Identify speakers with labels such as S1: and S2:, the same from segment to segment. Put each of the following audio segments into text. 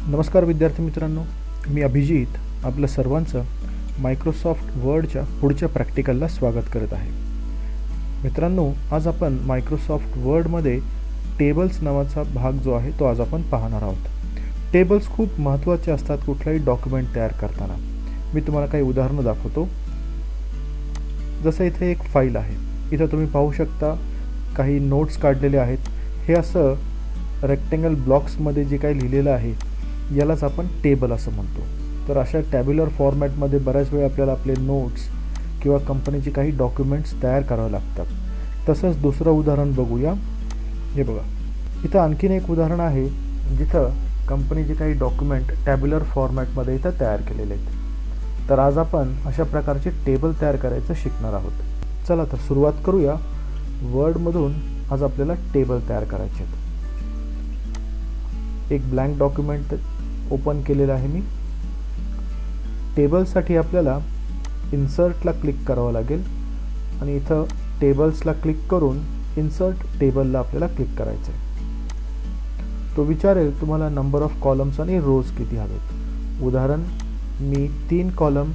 S1: नमस्कार विद्यार्थी मित्रांनो, मी अभिजित आपलं सर्वांचं मायक्रोसॉफ्ट वर्डच्या पुढच्या प्रॅक्टिकलला स्वागत करत आहे. मित्रांनो, आज आपण मायक्रोसॉफ्ट वर्डमध्ये टेबल्स नावाचा भाग जो आहे तो आज आपण पाहणार आहोत. टेबल्स खूप महत्त्वाचे असतात कुठलाही डॉक्युमेंट तयार करताना. मी तुम्हाला काही उदाहरणं दाखवतो. जसं इथे एक फाईल आहे, इथं तुम्ही पाहू शकता काही नोट्स काढलेले आहेत. हे असं रेक्टेंगल ब्लॉक्समध्ये जे काही लिहिलेलं आहे यालाच आपण टेबल असं म्हणतो. तर अशा टॅब्युलर फॉर्मॅटमध्ये बऱ्याच वेळा आपल्याला आपले नोट्स किंवा कंपनीचे काही डॉक्युमेंट्स तयार करावे लागतात. तसंच दुसरं उदाहरण बघूया. हे बघा, इथं आणखीन एक उदाहरण आहे जिथं कंपनीचे काही डॉक्युमेंट टॅब्युलर फॉर्मॅटमध्ये इथं तयार केलेले आहेत. तर आज आपण अशा प्रकारचे टेबल तयार करायचं शिकणार आहोत. चला तर सुरुवात करूया. वर्डमधून आज आपल्याला टेबल तयार करायचे आहेत. एक ब्लँक डॉक्युमेंट ओपन केलेलं आहे मी. टेबलसाठी आपल्याला इन्सर्टला क्लिक करावं लागेल आणि इथं टेबल्सला क्लिक करून इन्सर्ट टेबलला आपल्याला क्लिक करायचं आहे. तो विचारेल तुम्हाला नंबर ऑफ कॉलम्स आणि रोज किती हवेत. उदाहरण, मी 3 कॉलम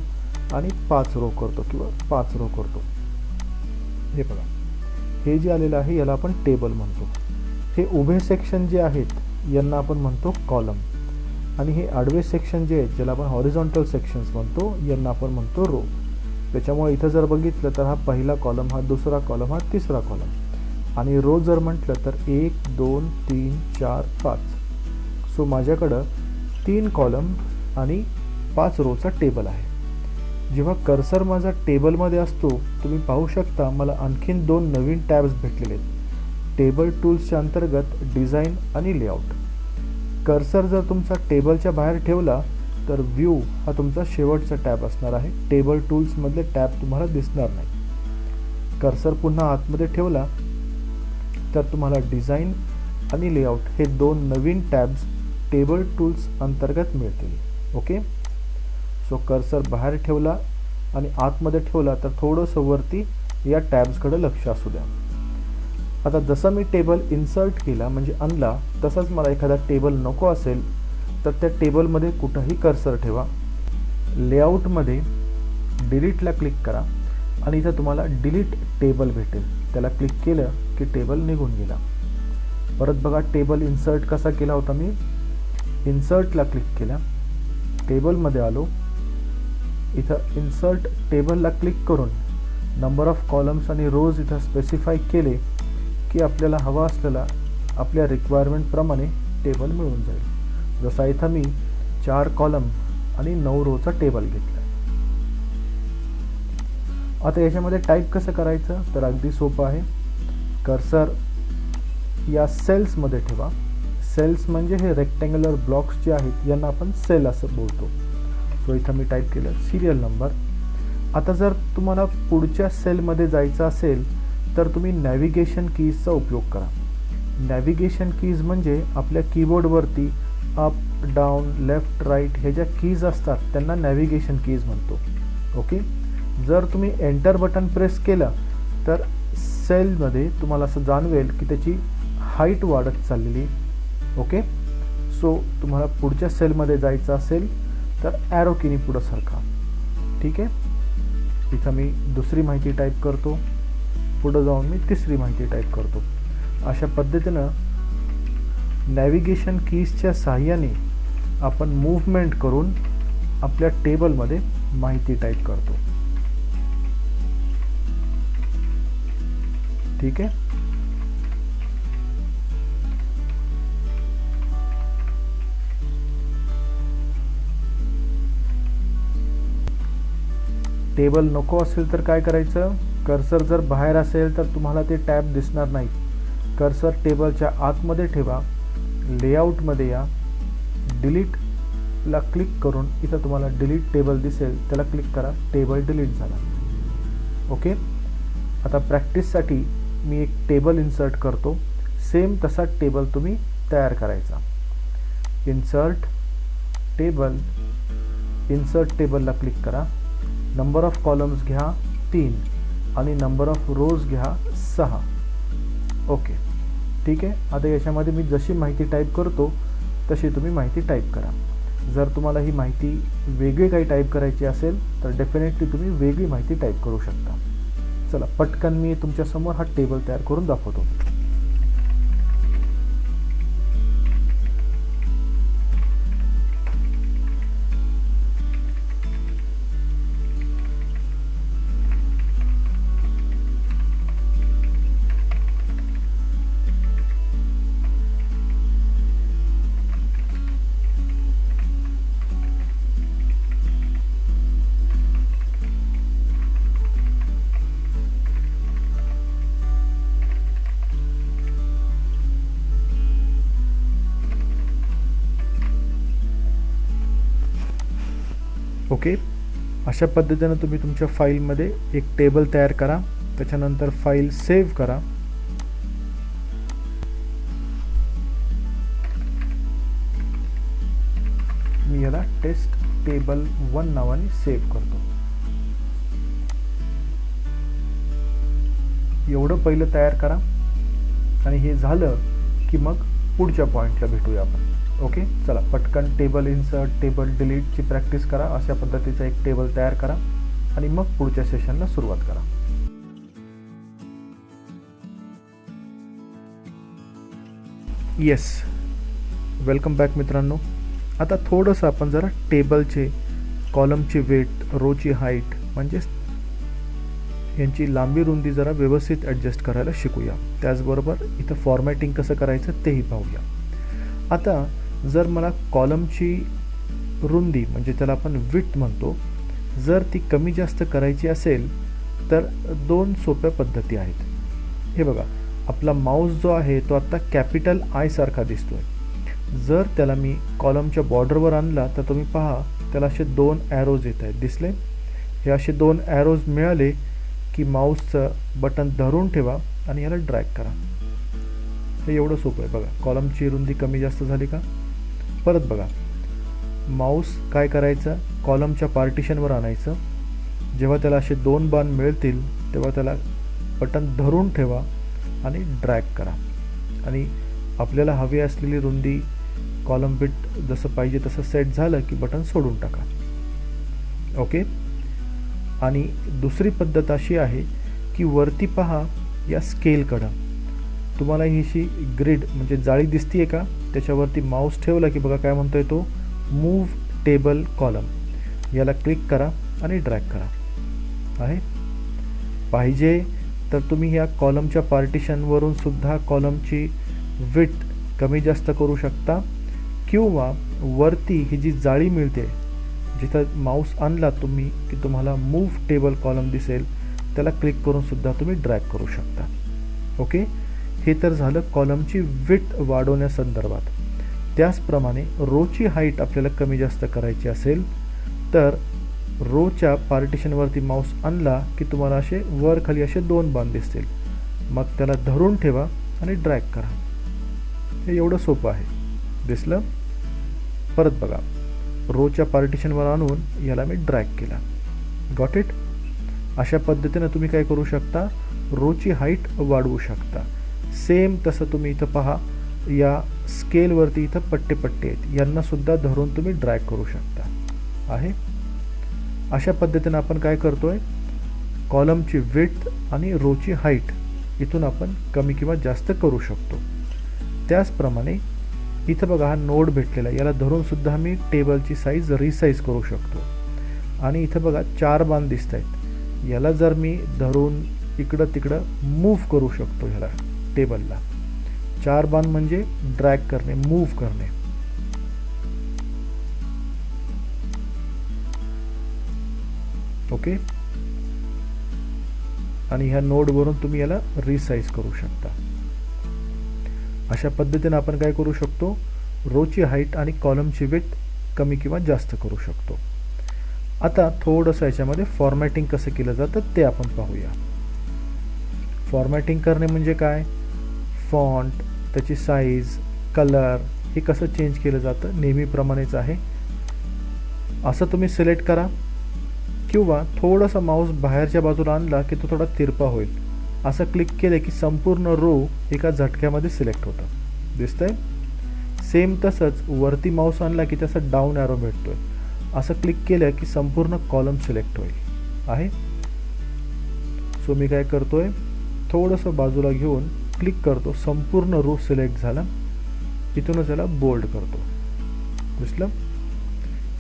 S1: आणि 5 रो करतो किंवा 5 रो करतो. हे बघा, हे जे आलेलं आहे याला आपण टेबल म्हणतो. हे उभे सेक्शन जे आहेत यांना आपण म्हणतो कॉलम आणि हे आडवे सेक्शन जे आहेत ज्याला आपण हॉरिझॉन्टल सेक्शन्स म्हणतो यांना आपण म्हणतो रो. त्याच्यामुळे इथं जर बघितलं तर हा पहिला कॉलम, हा दुसरा कॉलम, हा तिसरा कॉलम आणि रो जर म्हटलं तर 1 2 3 4 5. सो माझ्याकडं 3 कॉलम आणि 5 रोचा टेबल आहे. जेव्हा कर्सर माझा टेबलमध्ये असतो तुम्ही पाहू शकता मला आणखीन 2 नवीन टॅब्स भेटलेले आहेत. टेबल टूल्सच्या अंतर्गत डिझाईन आणि लेआउट. कर्सर जर तुमचा टेबलच्या बाहेर ठेवला तर व्ह्यू हा तुमचा शेवटचा टॅब असणार आहे. टेबल टूल्समधले टॅब तुम्हाला दिसणार नाही. कर्सर पुन्हा आतमध्ये ठेवला तर तुम्हाला डिझाईन आणि लेआउट हे 2 नवीन टॅब्स टेबल टूल्स अंतर्गत मिळतील. ओके, सो कर्सर बाहेर ठेवला आणि आतमध्ये ठेवला तर थोडंसं वरती या टॅब्सकडे लक्ष असू द्या. आता जसं मी टेबल इन्सर्ट केला म्हणजे आणला, तसंच मला एखादा टेबल नको असेल तर त्या टेबलमध्ये कुठंही कर्सर ठेवा. लेआउटमध्ये डिलीटला क्लिक करा आणि इथं तुम्हाला डिलीट टेबल भेटेल. त्याला क्लिक केलं की टेबल निघून गेला. परत बघा, टेबल इन्सर्ट कसा केला होता मी. इन्सर्टला क्लिक केला, टेबलमध्ये आलो. इथं इन्सर्ट टेबलला क्लिक करून नंबर ऑफ कॉलम्स आणि रोज इथं स्पेसिफाय केले की आपल्याला हवा असलेला आपल्या रिक्वायरमेंटप्रमाणे टेबल मिळून जाईल. जसा इथं मी 4 कॉलम आणि 9 रोचा टेबल घेतला. आता याच्यामध्ये टाईप कसं करायचं तर अगदी सोपं आहे. कर्सर या सेल्समध्ये ठेवा. सेल्स म्हणजे हे रेक्टँग्युलर ब्लॉक्स जे आहेत यांना आपण सेल असं बोलतो. सो इथं मी टाईप केलं सिरियल नंबर. आता जर तुम्हाला पुढच्या सेलमध्ये जायचं असेल तर तुम्ही नॅव्हिगेशन कीजचा उपयोग करा. नॅव्हिगेशन कीज म्हणजे आपल्या कीबोर्डवरती अप डाऊन लेफ्ट राईट हे ज्या कीज असतात त्यांना नॅव्हिगेशन कीज म्हणतो. ओके, जर तुम्ही एंटर बटन प्रेस केलं तर सेलमध्ये तुम्हाला असं जाणवेल की त्याची हाईट वाढत चाललेली. ओके, सो तुम्हाला पुढच्या सेलमध्ये जायचं असेल तर ॲरो कीनी पुढं सरका. ठीक आहे, इथं मी दुसरी माहिती टाईप करतो. पुढं जाऊन मी तिसरी माहिती टाईप करतो. अशा पद्धतीनं नॅव्हिगेशन कीजच्या साहाय्याने आपण मूव्हमेंट करून आपल्या टेबलमध्ये माहिती टाईप करतो. ठीक आहे, टेबल नको असेल तर काय करायचं. कर्सर जर बाहेर असेल तर तुम्हाला ते टॅब दिसणार नाही. कर्सर टेबलच्या आतमध्ये ठेवा, लेआउटमध्ये या, डिलीटला क्लिक करून इथं तुम्हाला डिलीट टेबल दिसेल, त्याला क्लिक करा. टेबल डिलीट झाला. ओके, आता प्रॅक्टिससाठी मी एक टेबल इन्सर्ट करतो. सेम तसा टेबल तुम्ही तयार करायचा. इन्सर्ट टेबल, इन्सर्ट टेबलला क्लिक करा. नंबर ऑफ कॉलम्स घ्या 3 आणि नंबर ऑफ रोज घ्या 6. ओके, ठीक आहे. आता याच्यामध्ये मी जशी माहिती टाईप करतो तशी तुम्ही माहिती टाईप करा. जर तुम्हाला ही माहिती वेगळी काही टाईप करायची असेल तर डेफिनेटली तुम्ही वेगळी माहिती टाईप करू शकता. चला पटकन मी तुमच्यासमोर हा टेबल तयार करून दाखवतो. ओके, अशा पद्धतीने तुम्ही तुमच्या फाईलमध्ये एक टेबल तयार करा. त्याच्यानंतर फाईल सेव्ह करा. मी याला टेस्ट टेबल 1 नावाने सेव्ह करतो. एवढं पहिलं तयार करा आणि हे झालं की मग पुढच्या पॉईंटला भेटूया आपण. ओके, चला पटकन टेबल इन्सर्ट टेबल डिलीटची प्रॅक्टिस करा. अशा पद्धतीचा एक टेबल तयार करा आणि मग पुढच्या सेशनला सुरुवात करा. येस, वेलकम बॅक मित्रांनो. आता थोडंसं आपण जरा टेबलचे कॉलमची वेट, रोची हाईट म्हणजेच यांची लांबी रुंदी जरा व्यवस्थित ॲडजस्ट करायला शिकूया. त्याचबरोबर इथं फॉर्मॅटिंग कसं करायचं तेही पाहूया. आता जर मला कॉलमची रुंदी म्हणजे त्याला आपण विड्थ म्हणतो, जर ती कमी जास्त करायची असेल तर 2 सोप्या पद्धती आहेत. हे बघा, आपला माऊस जो आहे तो आत्ता कॅपिटल आय सारखा दिसतोय. जर त्याला मी कॉलमच्या बॉर्डरवर आणला तर तुम्ही पहा त्याला असे 2 ॲरोज येत आहेत. दिसले? हे असे 2 ॲरोज मिळाले की माऊसचं बटन धरून ठेवा आणि याला ड्रॅग करा. हे एवढं सोपं आहे. बघा, कॉलमची रुंदी कमी जास्त झाली का? परत बघा, माऊस काय करायचं, कॉलमच्या पार्टिशनवर आणायचं. जेव्हा त्याला असे 2 बाण मिळतील तेव्हा त्याला बटन धरून ठेवा आणि ड्रॅग करा आणि आपल्याला हवी असलेली रुंदी कॉलम बिट जसं पाहिजे तसं सेट झालं की बटन सोडून टाका. ओके, आणि दुसरी पद्धत अशी आहे की वरती पहा या स्केलकडं तुम्हाला ही अशी ग्रिड म्हणजे जाळी दिसतीये का, त्याच्यावरती माऊस ठेवला की बघा काय म्हणतोय तो, मूव्ह टेबल कॉलम. याला क्लिक करा आणि ड्रॅग करा. आहे पाहिजे तर तुम्ही ह्या कॉलमच्या पार्टिशनवरून सुद्धा कॉलमची विड्थ कमी जास्त करू शकता किंवा वरती ही जी जाळी मिळते जिथं माऊस आणला तुम्ही की तुम्हाला मूव्ह टेबल कॉलम दिसेल त्याला क्लिक करून सुद्धा तुम्ही ड्रॅग करू शकता. ओके, हे तर झालं कॉलमची विड्थ वाढवण्यासंदर्भात. त्याचप्रमाणे रोची हाईट आपल्याला कमी जास्त करायची असेल तर रोच्या पार्टिशनवरती माऊस आणला की तुम्हाला असे वर खाली असे 2 बाण दिसतील. मग त्याला धरून ठेवा आणि ड्रॅग करा. हे एवढं सोपं आहे. दिसलं? परत बघा, रोच्या पार्टिशनवर आणून याला मी ड्रॅग केला. Got it? अशा पद्धतीनं तुम्ही काय करू शकता, रोची हाईट वाढवू शकता. सेम तसं तुम्ही इथं पहा, या स्केलवरती इथं पट्टे पट्टे आहेत, यांना सुद्धा धरून तुम्ही ड्रॅग करू शकता. आहे अशा पद्धतीनं आपण काय करतोय, कॉलमची विड्थ आणि रोची हाईट इथून आपण कमी किंवा जास्त करू शकतो. त्याचप्रमाणे इथं बघा हा नोड भेटलेला, याला धरून सुद्धा मी टेबलची साईज रिसाईज करू शकतो. आणि इथं बघा 4 बाण दिसत आहेत, याला जर मी धरून इकडं तिकडं मूव्ह करू शकतो. ह्याला टेबलला 4 बाण म्हणजे ड्रॅग करणे, मूव्ह करणे. ओके, आणि ह्या नोडवरून तुम्ही याला रिसाईज करू शकता. अशा पद्धतीने आपण काय करू शकतो, रोची हाईट आणि कॉलमची विड्थ कमी किंवा जास्त करू शकतो. आता थोडंसं याच्यामध्ये फॉर्मॅटिंग कसं केलं जातं ते आपण पाहूया. फॉर्मॅटिंग करणे म्हणजे काय, फॉन्ट, त्याची साईज, कलर हे कसं चेंज केलं जातं नेहमीप्रमाणेच आहे. असं तुम्ही सिलेक्ट करा किंवा थोडासा माऊस बाहेरच्या बाजूला आणला की तो थोडा तिरपा होईल. असं क्लिक केलं की संपूर्ण रो एका झटक्यामध्ये सिलेक्ट होतं. दिसतंय? सेम तसंच वरती माऊस आणला की त्याचा डाऊन ॲरो भेटतोय, असं क्लिक केलं की संपूर्ण कॉलम सिलेक्ट होईल आहे. सो मी काय करतोय, थोडंसं बाजूला घेऊन क्लिक करतो, संपूर्ण रो सिलेक्ट झाला. इथूनच याला बोल्ड करतो. दिसलं.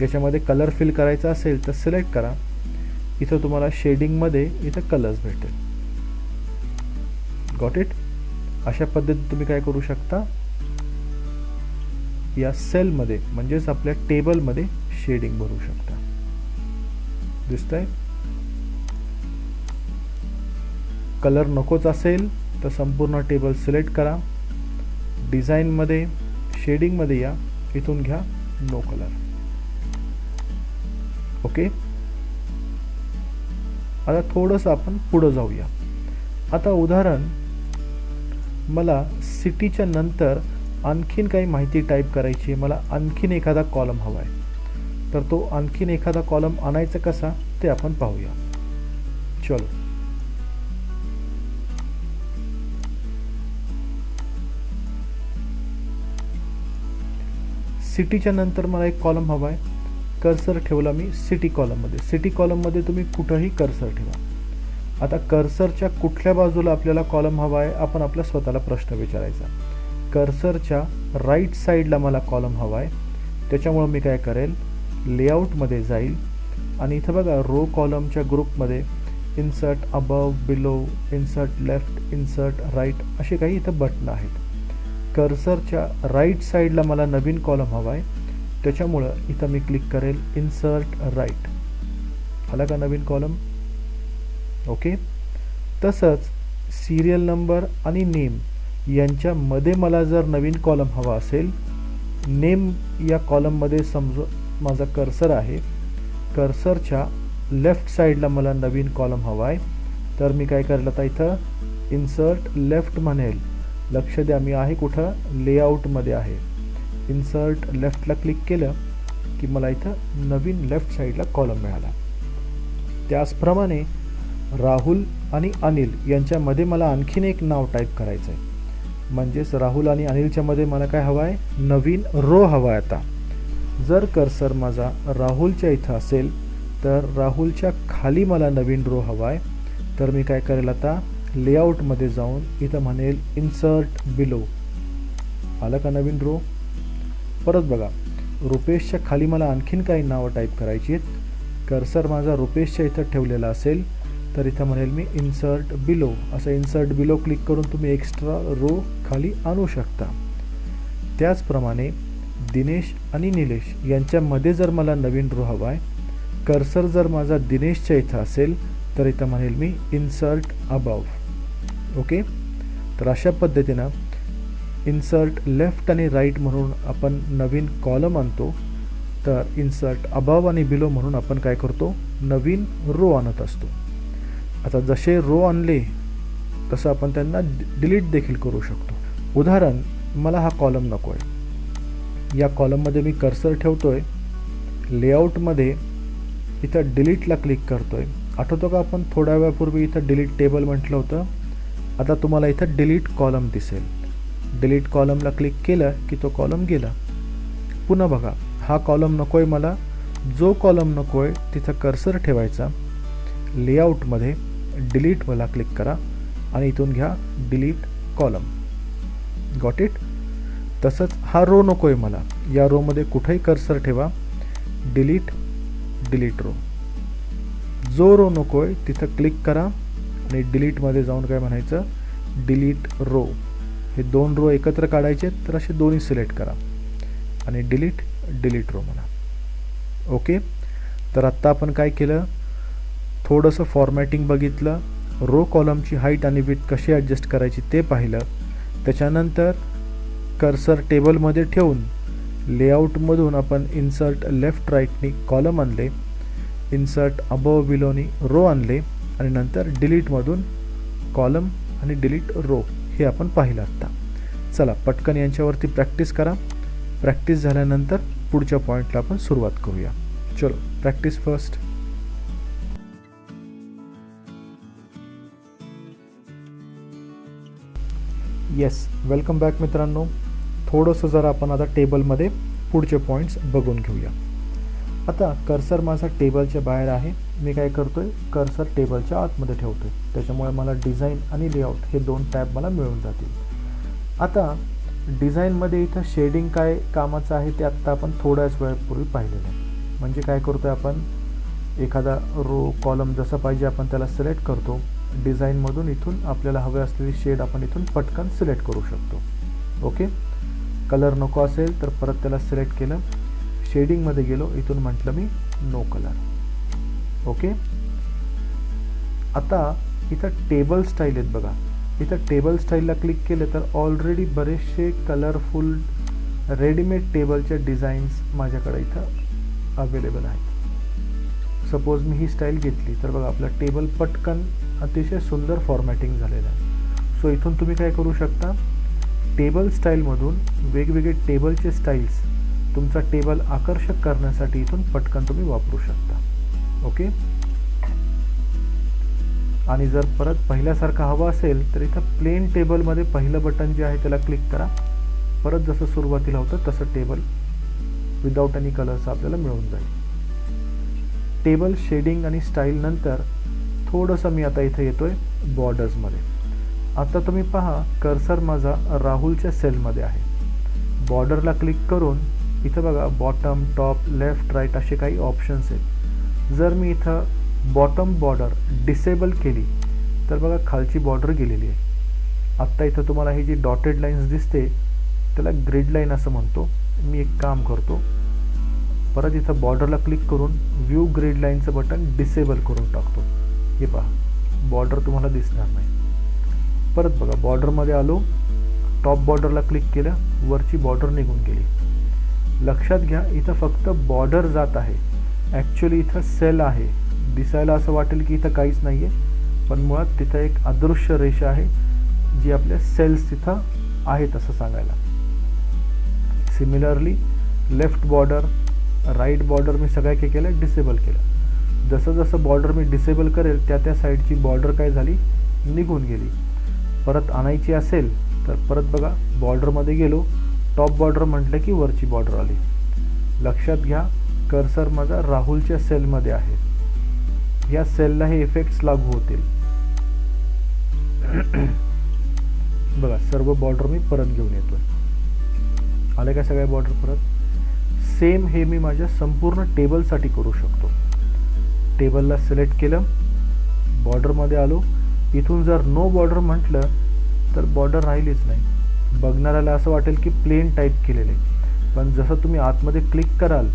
S1: याच्यामध्ये कलर फिल करायचा असेल तर सिलेक्ट करा. इथं तुम्हाला शेडिंगमध्ये इथं कलर्स भेटेल. Got it. अशा पद्धतीने तुम्ही काय करू शकता, या सेलमध्ये म्हणजेच आपल्या टेबलमध्ये शेडिंग भरू शकता. दिसतंय. कलर नकोच असेल तर संपूर्ण टेबल सिलेक्ट करा. डिझाईनमध्ये शेडिंगमध्ये या, इथून घ्या नो कलर. ओके. आता थोडंसं आपण पुढं जाऊया. आता उदाहरण, मला सिटीच्या नंतर आणखीन काही माहिती टाईप करायची आहे, मला आणखीन एखादा कॉलम हवा आहे. तर तो आणखीन एखादा कॉलम आणायचा कसा ते आपण पाहूया. चलो. सिटीच्या नंतर मला एक कॉलम हवा आहे. कर्सर ठेवला मी सिटी कॉलममध्ये. सिटी कॉलममध्ये तुम्ही कुठंही कर्सर ठेवा. आता कर्सरच्या कुठल्या बाजूला आपल्याला कॉलम हवा आहे, आपण आपल्या स्वतःला प्रश्न विचारायचा. कर्सरच्या राईट साईडला मला कॉलम हवा आहे. त्याच्यामुळं मी काय करेल, लेआउटमध्ये जाईल आणि इथं बघा रो कॉलमच्या ग्रुपमध्ये insert above, below, insert left, insert right असे काही इथं बटन आहेत. कर्सरच्या राईट साईडला मला नवीन कॉलम हवा आहे. त्याच्यामुळं इथं मी क्लिक करेल इन्सर्ट राईट. आला का नवीन कॉलम. ओके. तसंच सिरियल नंबर आणि नेम यांच्यामध्ये मला जर नवीन कॉलम हवा असेल, नेम या कॉलममध्ये समजू माझा कर्सर आहे. कर्सरच्या लेफ्ट साईडला मला नवीन कॉलम हवा आहे. तर मी काय करेल, आता इथं इन्सर्ट लेफ्ट म्हणेल. लक्ष द्या, मी आहे कुठं, लेआउटमध्ये आहे. इन्सर्ट लेफ्टला क्लिक केलं की मला इथं नवीन लेफ्ट साईडला कॉलम मिळाला. त्याचप्रमाणे राहुल आणि अनिल यांच्यामध्ये मला आणखीन एक नाव टाईप करायचं आहे. म्हणजेच राहुल आणि अनिलच्या मध्ये मला काय हवं आहे, नवीन रो हवा आहे. आता जर कर्सर माझा राहुलच्या इथं असेल तर राहुलच्या खाली मला नवीन रो हवा आहे. तर मी काय करेल, आता लेआउटमध्ये जाऊन इथं म्हणेल इन्सर्ट बिलो. आलं का नवीन रो. परत बघा, रुपेशच्या खाली मला आणखीन काही नावं टाईप करायची आहेत. कर्सर माझा रुपेशच्या इथं ठेवलेला असेल तर इथं म्हणेल मी इन्सर्ट बिलो. असं इन्सर्ट बिलो क्लिक करून तुम्ही एक्स्ट्रा रो खाली आणू शकता. त्याचप्रमाणे दिनेश आणि निलेश यांच्यामध्ये जर मला नवीन रो हवा आहे, कर्सर जर माझा दिनेशच्या इथं असेल तर इथं म्हणेल मी इन्सर्ट अबव. ओके. तर अशा पद्धतीनं इन्सर्ट लेफ्ट आणि राईट म्हणून आपण नवीन कॉलम आणतो. तर इन्सर्ट अबव आणि बिलो म्हणून आपण काय करतो, नवीन रो आणत असतो. आता जसे रो आणले तसं आपण त्यांना डिलीट देखील करू शकतो. उदाहरण, मला हा कॉलम नको आहे. या कॉलममध्ये मी कर्सर ठेवतोय. लेआउटमध्ये इथं डिलीटला क्लिक करतोय. आठवतो का आपण थोड्या वेळापूर्वी इथं डिलीट टेबल म्हटलं होतं. आता तुम्हाला इथं डिलीट कॉलम दिसेल. डिलीट कॉलमला क्लिक केलं की तो कॉलम गेला. पुन्हा बघा, हा कॉलम नको आहे मला. जो कॉलम नको आहे तिथं कर्सर ठेवायचा. लेआउटमध्ये डिलीटला क्लिक करा आणि इथून घ्या डिलीट कॉलम. Got it. तसंच हा रो नको आहे मला. या रोमध्ये कुठेही कर्सर ठेवा, डिलीट डिलीट रो. जो रो नको आहे तिथं क्लिक करा आणि डिलीटमध्ये जाऊन काय म्हणायचं, डिलीट रो. हे दोन रो एकत्र काढायचे तर असे दोन्ही सिलेक्ट करा आणि डिलीट डिलीट रो म्हणा. ओके. तर आत्ता आपण काय केलं, थोडंसं फॉर्मॅटिंग बघितलं, रो कॉलमची हाईट आणि विड्थ कशी ॲडजस्ट करायची ते पाहिलं. त्याच्यानंतर कर्सर टेबलमध्ये ठेवून लेआउटमधून आपण इन्सर्ट लेफ्ट राईटनी कॉलम आणले, इन्सर्ट अबव बिलोनी रो आणले आणि नंतर डिलीटमधून कॉलम आणि डिलीट रो हे आपण पाहिलं आत्ता. चला पटकन यांच्यावरती प्रॅक्टिस करा. प्रॅक्टिस झाल्यानंतर पुढच्या पॉईंटला आपण सुरुवात करूया. चलो practice first. Yes, welcome back मित्रांनो. थोडंसं जरा आपण आता टेबलमध्ये पुढचे पॉईंट्स बघून घेऊया. आता कर्सर माझा टेबलच्या बाहेर आहे. मी काय करतोय, कर्सर टेबलच्या आतमध्ये ठेवतोय. त्याच्यामुळे मला डिझाईन आणि लेआउट हे 2 टॅब मला मिळून जातील. आता डिझाईनमध्ये इथं शेडिंग काय कामाचं आहे ते आत्ता आपण थोड्याच वेळापूर्वी पाहिलेलं आहे. म्हणजे काय करतोय आपण, एखादा रो कॉलम जसं पाहिजे आपण त्याला सिलेक्ट करतो. डिझाईनमधून इथून आपल्याला हवे असलेली शेड आपण इथून पटकन सिलेक्ट करू शकतो. ओके, कलर नको असेल तर परत त्याला सिलेक्ट केलं, शेडिंगमध्ये गेलो, इथून म्हटलं मी नो कलर. ओके, आता इथं टेबल स्टाईल आहेत बघा. इथं टेबल स्टाईलला क्लिक केलं तर ऑलरेडी बरेचसे कलरफुल रेडीमेड टेबलच्या डिझाईन्स माझ्याकडे इथं अवेलेबल आहेत. सपोज मी ही स्टाईल घेतली तर बघा आपला टेबल पटकन अतिशय सुंदर फॉर्मॅटिंग झालेलं आहे. सो इथून तुम्ही काय करू शकता, टेबल स्टाईलमधून वेगवेगळे टेबलचे स्टाईल्स तुमचा टेबल आकर्षक करण्यासाठी इथून पटकन तुम्ही वापरू शकता. ओके, आणि जर परत पहिल्यासारखं हवं असेल तर इथं प्लेन टेबलमध्ये पहिलं बटन जे आहे त्याला क्लिक करा. परत जसं सुरुवातीला होतं तसं टेबल विदाऊट एनी कलर्स आपल्याला मिळून जाईल. टेबल शेडिंग आणि स्टाईल नंतर थोडंसं मी आता इथं येतोय बॉर्डर्समध्ये. आता तुम्ही पहा कर्सर माझा राहुलच्या सेलमध्ये आहे. बॉर्डरला क्लिक करून इथं बघा बॉटम, टॉप, लेफ्ट, राईट असे काही ऑप्शन्स आहेत. जर मी इथं बॉटम बॉर्डर डिसेबल केली तर बघा खालची बॉर्डर गेलेली आहे. आत्ता इथं तुम्हाला ही जी डॉटेड लाईन्स दिसते त्याला ग्रिड लाईन असं म्हणतो. मी एक काम करतो, परत इथं बॉर्डरला क्लिक करून व्ह्यू ग्रिड लाईनचं बटन डिसेबल करून टाकतो. हे पहा बॉर्डर तुम्हाला दिसणार नाही. परत बघा बॉर्डरमध्ये आलो, टॉप बॉर्डरला क्लिक केलं, वरची बॉर्डर निघून गेली. लक्षात घ्या इथं फक्त बॉर्डर जात आहे, ॲक्च्युली इथं सेल आहे. दिसायला असं वाटेल की इथं काहीच नाही आहे, पण मुळात तिथं एक अदृश्य रेषा आहे जी आपल्या सेल्स तिथं आहेत असं सांगायला. Similarly left border, right border मी सगळ्या काय केलं, डिसेबल केलं. जसं जसं बॉर्डर मी डिसेबल करेल त्या त्या साईडची बॉर्डर काय झाली, निघून गेली. परत आणायची असेल तर परत बघा बॉर्डरमध्ये गेलो, टॉप बॉर्डर म्हटलं की वरची बॉर्डर आली. लक्षात घ्या कर्सर माझा राहुलच्या सेलमध्ये आहे. या सेलला हे इफेक्ट्स लागू होतील. बघा सर्व बॉर्डर मी परत घेऊन येतोय. आले का सगळ्या बॉर्डर परत? सेम हे मी माझ्या संपूर्ण टेबलसाठी करू शकतो. टेबलला सिलेक्ट केलं, बॉर्डरमध्ये आलो, इथून जर नो बॉर्डर म्हटलं तर बॉर्डर राहिलीच नाही. बघणाऱ्याला असं वाटेल की प्लेन टाईप केलेले, पण जसं तुम्ही आतमध्ये क्लिक कराल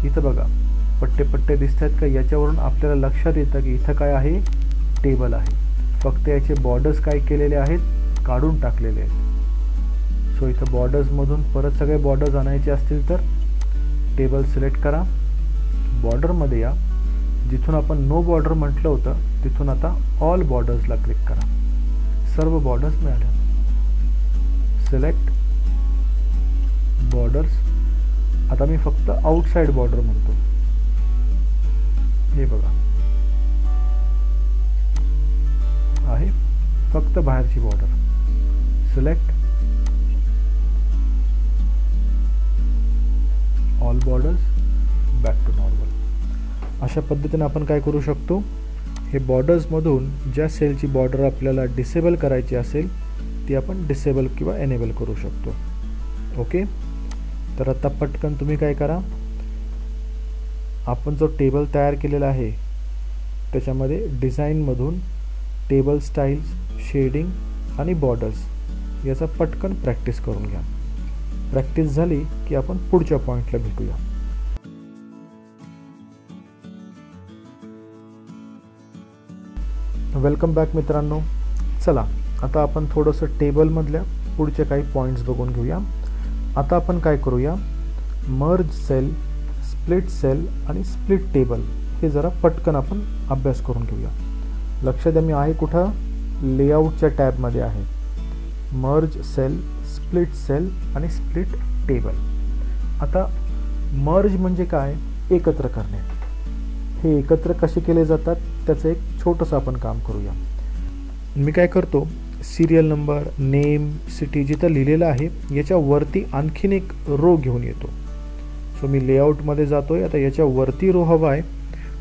S1: इथं बघा पट्टे पट्टे दिसत आहेत का, याच्यावरून आपल्याला लक्षात येतं की इथं काय आहे, टेबल आहे. फक्त याचे बॉर्डर्स काय केलेले आहेत, काढून टाकलेले आहेत. सो इथं बॉर्डर्समधून परत सगळे बॉर्डर्स आणायचे असतील तर टेबल सिलेक्ट करा, बॉर्डरमध्ये या, जिथून आपण नो बॉर्डर म्हटलं होतं तिथून आता ऑल बॉर्डर्सला क्लिक करा. सर्व बॉर्डर्स मिळाल्या. Select borders. आता मी फक्त आउटसाइड बॉर्डर म्हणतो. हे बघा आहे फक्त बाहेरची border. Select all borders, back to normal. अशा पद्धतीने आपण काय करू शकतो, हे बॉर्डर्समधून ज्या सेलची बॉर्डर आपल्याला डिसेबल करायची असेल ती आपण डिसेबल किंवा एनेबल करू शकतो. ओके, तर आता पटकन तुम्ही काय करा, आपण जो टेबल तयार केलेला आहे त्याच्यामध्ये डिझाईनमधून टेबल स्टाईल्स, शेडिंग आणि बॉर्डर्स याचा पटकन प्रॅक्टिस करून घ्या. प्रॅक्टिस झाली की आपण पुढच्या पॉईंटला भेटूया. वेलकम बॅक मित्रांनो. चला आता आपण थोडंसं टेबलमधल्या पुढचे काही पॉईंट्स बघून घेऊया. आता आपण काय करूया, मर्ज सेल, स्प्लिट सेल आणि स्प्लिट टेबल हे जरा पटकन आपण अभ्यास करून घेऊया. लक्ष द्या मी आहे कुठं, लेआउटच्या टॅबमध्ये आहे. मर्ज सेल, स्प्लिट सेल आणि स्प्लिट टेबल. आता मर्ज म्हणजे काय, एकत्र करणे. हे एकत्र कसे केले जातात त्याचं एक छोटंसं आपण काम करूया. मी काय करतो, सिरियल नंबर, नेम, सिटी जिथं लिहिलेलं आहे याच्यावरती आणखीन एक रो घेऊन येतो. सो मी लेआउटमध्ये जातो आहे. आता याच्यावरती रो हवा आहे,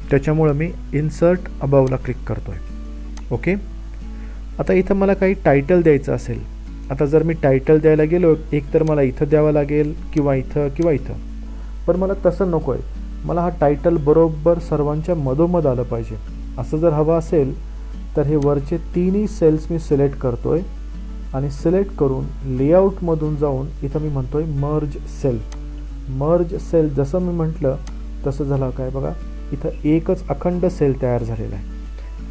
S1: त्याच्यामुळं मी इन्सर्ट अबावला क्लिक करतो आहे. ओके. आता इथं मला काही टायटल द्यायचं असेल, आता जर मी टायटल द्यायला गेलो एक तर मला इथं द्यावं लागेल किंवा इथं, पण मला तसं नको आहे. मला हा टायटल बरोबर सर्वांच्या मधोमध आलं पाहिजे. असं जर हवं असेल तर हे वरचे तिन्ही सेल्स मी सिलेक्ट करतो आहे आणि सिलेक्ट करून लेआउटमधून जाऊन इथं मी म्हणतो आहे मर्ज सेल. जसं मी म्हटलं तसं झालं काय बघा, इथं एकच अखंड सेल तयार झालेला आहे.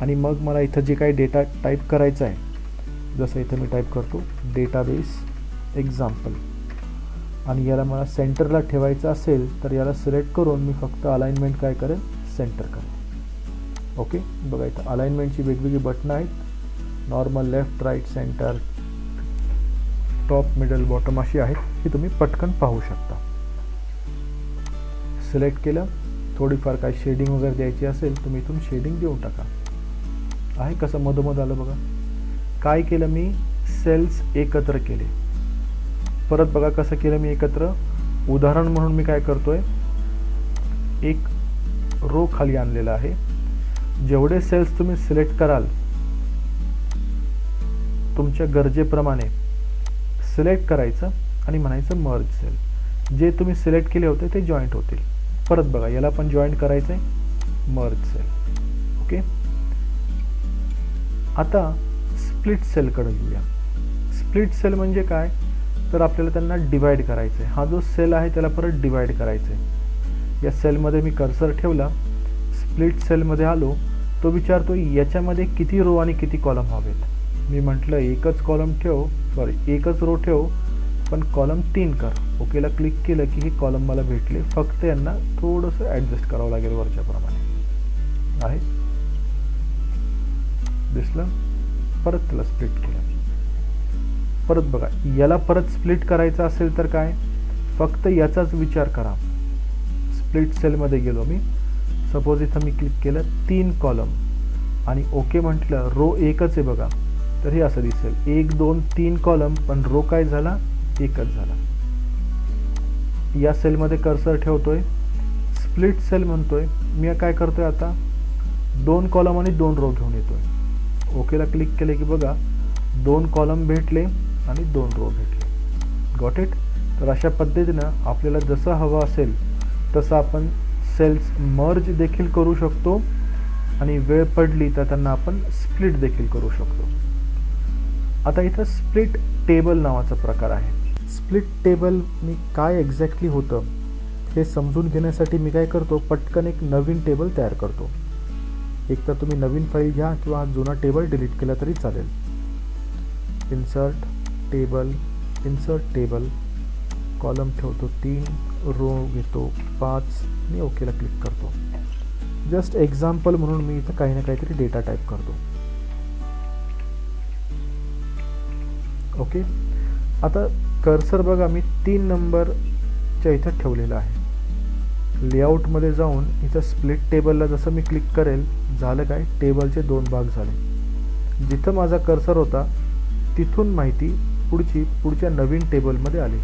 S1: आणि मग मला इथं जे काही डेटा टाईप करायचा आहे, जसं इथं मी टाईप करतो डेटाबेस एक्झाम्पल, आणि याला मला सेंटरला ठेवायचं असेल तर याला सिलेक्ट करून मी फक्त अलाइनमेंट काय करेन, सेंटर करेन. ओके. बघा इथं अलाइनमेंटची वेगवेगळी बटणं आहेत, normal, left, right, centre, top, middle, bottom अशी आहेत. ही तुम्ही पटकन पाहू शकता. सिलेक्ट केलं, थोडीफार काय शेडिंग वगैरे द्यायची असेल तुम्ही इथून शेडिंग देऊन टाका. आहे कसं मधोमध आलं बघा. काय केलं मी, सेल्स एकत्र केले. परत बघा कसं केलं मी एकत्र. उदाहरण म्हणून मी काय करतोय, एक रो खाली आणलेला आहे. जेवढे सेल्स तुम्ही सिलेक्ट कराल तुमच्या गरजेप्रमाणे सिलेक्ट करायचं आणि म्हणायचं मर्ज सेल. जे तुम्ही सिलेक्ट केले होते ते जॉईंट होतील. परत बघा याला पण जॉईंट करायचं आहे, मर्ज सेल. ओके. आता स्प्लिट सेलकडे येऊया. स्प्लिट सेल म्हणजे काय, तर आपल्याला त्यांना डिवाइड करायचं आहे. हा जो सेल आहे त्याला परत डिवाइड करायचं आहे. या सेलमध्ये मी कर्सर ठेवला, स्प्लिट सेलमध्ये आलो. तो विचारतो याच्यामध्ये किती रो आणि किती कॉलम हवेत. मी म्हटलं एकच रो ठेव, पण कॉलम 3 कर. ओकेला क्लिक केलं की हे कॉलम मला भेटले. फक्त यांना थोडंसं ॲडजस्ट करावं लागेल वरच्याप्रमाणे. आहे दिसलं. परत त्याला स्प्लिट केलं. परत बघा याला परत स्प्लिट करायचं असेल तर काय, फक्त याचाच विचार करा. स्प्लिट सेलमध्ये गेलो मी, सपोज इथं मी क्लिक केलं 3 कॉलम आणि ओके म्हटलं, रो एकच आहे बघा, तर हे असं दिसेल 1 2 3 कॉलम, पण रो काय झाला, एकच झाला. या सेलमध्ये कर्सर ठेवतोय, स्प्लिट सेल म्हणतोय. मी काय करतोय आता 2 कॉलम आणि 2 रो घेऊन येतोय. ओकेला क्लिक केले की बघा 2 कॉलम भेटले आणि 2 रो भेटले. Got it. तर अशा पद्धतीनं आपल्याला जसं हवं असेल तसं आपण सेल्स मर्ज देखील करू शकतो आणि वेळ पडली तर त्यांना आपण स्प्लिट देखील करू शकतो. आता इथं स्प्लिट टेबल नावाचा प्रकार आहे. स्प्लिट टेबल मी काय एक्झॅक्टली होतं हे समजून घेण्यासाठी मी काय करतो, पटकन एक नवीन टेबल तयार करतो. एक तर तुम्ही नवीन फाईल घ्या किंवा हा जुना टेबल डिलीट केला तरी चालेल. इन्सर्ट टेबल, कॉलम ठेवतो 3, रो घेतो 5 आणि ओकेला क्लिक करतो. जस्ट एक्झाम्पल म्हणून मी इथं काही ना काहीतरी डेटा टाईप करतो. ओके. आता कर्सर बघा मी 3 नंबरच्या इथं ठेवलेला आहे. लेआउटमध्ये जाऊन इथं स्प्लिट टेबलला जसं मी क्लिक करेल, झालं काय, टेबलचे 2 भाग झाले. जिथं माझा कर्सर होता तिथून माहिती पुढच्या नवीन टेबलमध्ये आली.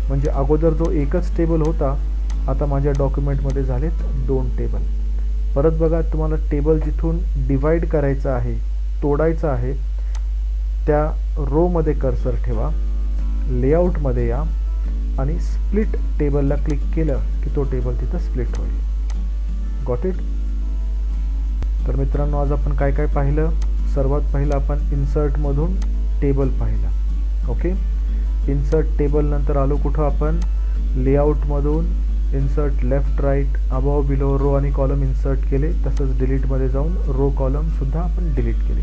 S1: म्हणजे अगोदर जो एकच टेबल होता आता माझ्या डॉक्युमेंटमध्ये झालेत 2 टेबल. परत बघा तुम्हाला टेबल जिथून डिवाइड करायचं आहे, तोडायचं आहे, त्या रोमध्ये कर्सर ठेवा, लेआउटमध्ये या आणि स्प्लिट टेबलला क्लिक केलं की तो टेबल तिथं स्प्लिट होईल. Got it. तर मित्रांनो आज आपण काय काय पाहिलं. सर्वात पहिलं आपण इन्सर्टमधून टेबल पाहिला. ओके. इन्सर्ट टेबल नंतर आलो कुठं आपण, लेआउटमधून insert left right above below row आणि कॉलम इन्सर्ट केले. तसंच डिलीटमध्ये जाऊन रो कॉलमसुद्धा आपण डिलीट केले.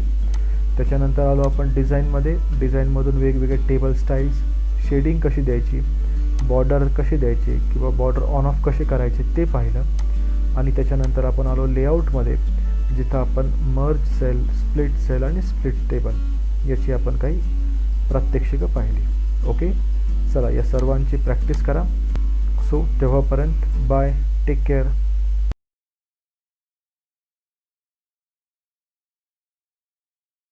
S1: त्याच्यानंतर आलो आपण डिझाईनमध्ये. डिझाईनमधून वेगवेगळे टेबल स्टाईल्स, शेडिंग कशी द्यायची, बॉर्डर कसे द्यायचे किंवा बॉर्डर ऑन ऑफ कसे करायचे ते पाहिलं. आणि त्याच्यानंतर आपण आलो लेआउटमध्ये, जिथं आपण मर्ज सेल, स्प्लिट सेल आणि स्प्लिट टेबल याची आपण काही प्रात्यक्षिकं पाहिली. ओके. चला या सर्वांची प्रॅक्टिस करा. सो तेव्हापर्यंत बाय, टेक केअर.